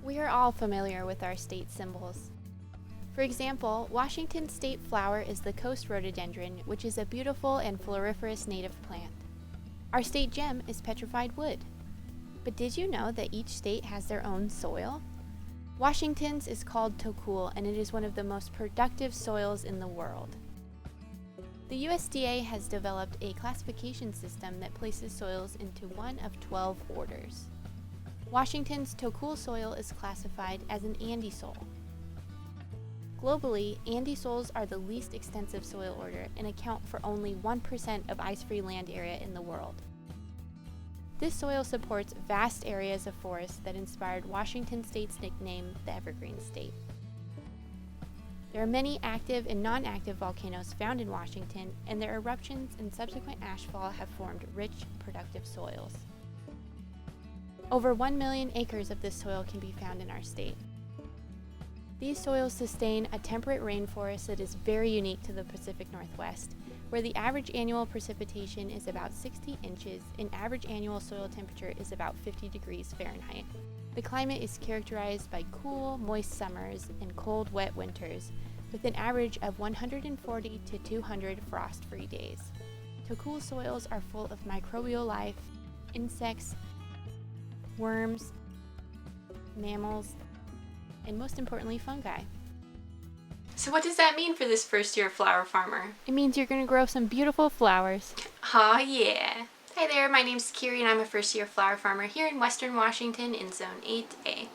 We are all familiar with our state symbols. For example, Washington's state flower is the coast rhododendron, which is a beautiful and floriferous native plant. Our state gem is petrified wood. But did you know that each state has their own soil? Washington's is called Tokul, and it is one of the most productive soils in the world. The USDA has developed a classification system that places soils into one of 12 orders. Washington's Tokul soil is classified as an Andes soil. Globally, Andes soils are the least extensive soil order and account for only 1% of ice-free land area in the world. This soil supports vast areas of forest that inspired Washington State's nickname, the Evergreen State. There are many active and non-active volcanoes found in Washington, and their eruptions and subsequent ashfall have formed rich, productive soils. Over 1 million acres of this soil can be found in our state. These soils sustain a temperate rainforest that is very unique to the Pacific Northwest, where the average annual precipitation is about 60 inches and average annual soil temperature is about 50 degrees Fahrenheit. The climate is characterized by cool, moist summers and cold, wet winters, with an average of 140 to 200 frost-free days. Tokul soils are full of microbial life, insects, worms, mammals, and most importantly, fungi. So what does that mean for this first-year flower farmer? It means you're going to grow some beautiful flowers. Aw, yeah. Hi there, my name's Kiri and I'm a first-year flower farmer here in Western Washington in Zone 8A.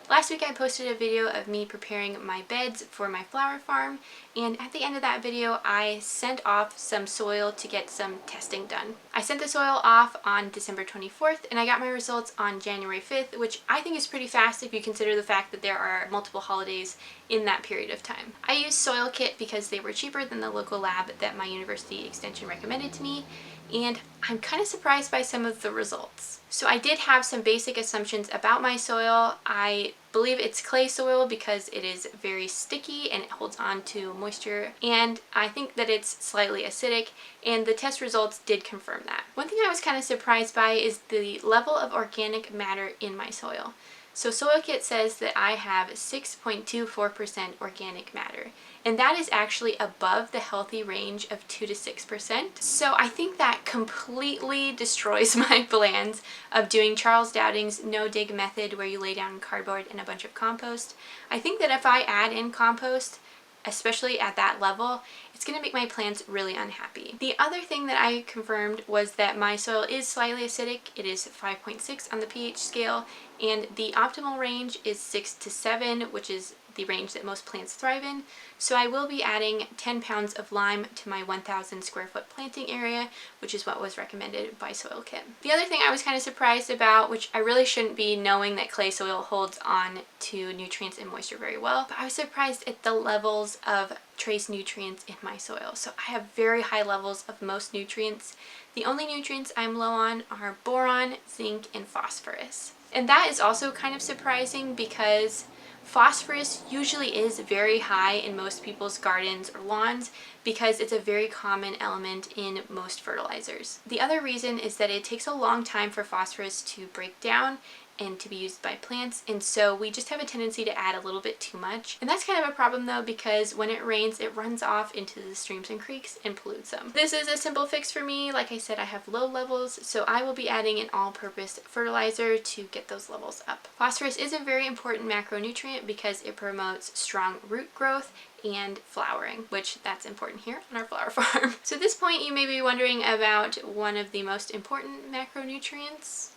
Last week I posted a video of me preparing my beds for my flower farm, and at the end of that video I sent off some soil to get some testing done. I sent the soil off on December 24th and I got my results on January 5th, which I think is pretty fast if you consider the fact that there are multiple holidays in that period of time. I used Soil Kit because they were cheaper than the local lab that my university extension recommended to me, and I'm kind of surprised by some of the results. So I did have some basic assumptions about my soil. I believe it's clay soil because it is very sticky and it holds on to moisture, and I think that it's slightly acidic, and the test results did confirm that. One thing I was kind of surprised by is the level of organic matter in my soil. So Soil Kit says that I have 6.24% organic matter, and that is actually above the healthy range of 2 to 6%. So I think that completely destroys my plans of doing Charles Dowding's no-dig method, where you lay down cardboard and a bunch of compost. I think that if I add in compost, especially at that level, it's going to make my plants really unhappy. The other thing that I confirmed was that my soil is slightly acidic. It is 5.6 on the pH scale, and the optimal range is 6 to 7, which is the range that most plants thrive in. So I will be adding 10 pounds of lime to my 1,000 square foot planting area, which is what was recommended by Soil Kit. The other thing I was kind of surprised about, which I really shouldn't be, knowing that clay soil holds on to nutrients and moisture very well, but I was surprised at the levels of trace nutrients in my soil. So I have very high levels of most nutrients. The only nutrients I'm low on are boron, zinc, and phosphorus. And that is also kind of surprising because phosphorus usually is very high in most people's gardens or lawns because it's a very common element in most fertilizers. The other reason is that it takes a long time for phosphorus to break down and to be used by plants, and so we just have a tendency to add a little bit too much. And that's kind of a problem though, because when it rains it runs off into the streams and creeks and pollutes them. This is a simple fix for me. Like I said, I have low levels, so I will be adding an all-purpose fertilizer to get those levels up. Phosphorus is a very important macronutrient because it promotes strong root growth and flowering, which that's important here on our flower farm. So at this point you may be wondering about one of the most important macronutrients.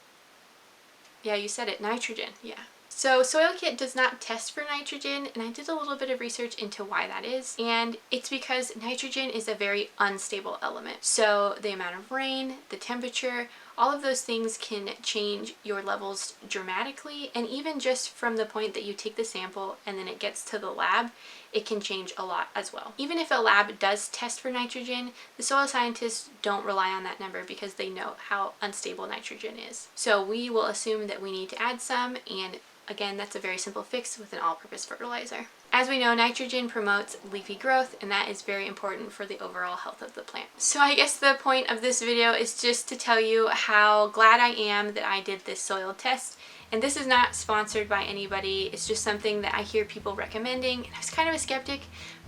Yeah, you said it, nitrogen, yeah. So Soil Kit does not test for nitrogen, and I did a little bit of research into why that is, and it's because nitrogen is a very unstable element. So the amount of rain, the temperature, all of those things can change your levels dramatically, and even just from the point that you take the sample and then it gets to the lab, it can change a lot as well. Even if a lab does test for nitrogen, the soil scientists don't rely on that number because they know how unstable nitrogen is. So we will assume that we need to add some, and again, that's a very simple fix with an all-purpose fertilizer. As we know, nitrogen promotes leafy growth, and that is very important for the overall health of the plant. So I guess the point of this video is just to tell you how glad I am that I did this soil test And this is not sponsored by anybody, it's just something that I hear people recommending, and I was kind of a skeptic,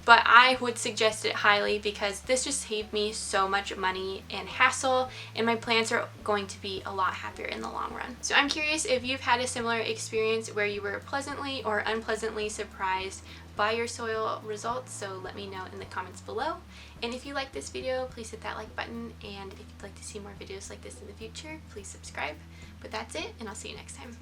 but I would suggest it highly because this just saved me so much money and hassle, and my plants are going to be a lot happier in the long run. So I'm curious if you've had a similar experience where you were pleasantly or unpleasantly surprised by your soil results, so let me know in the comments below. And if you like this video, please hit that like button, and if you'd like to see more videos like this in the future, please subscribe. But that's it, and I'll see you next time.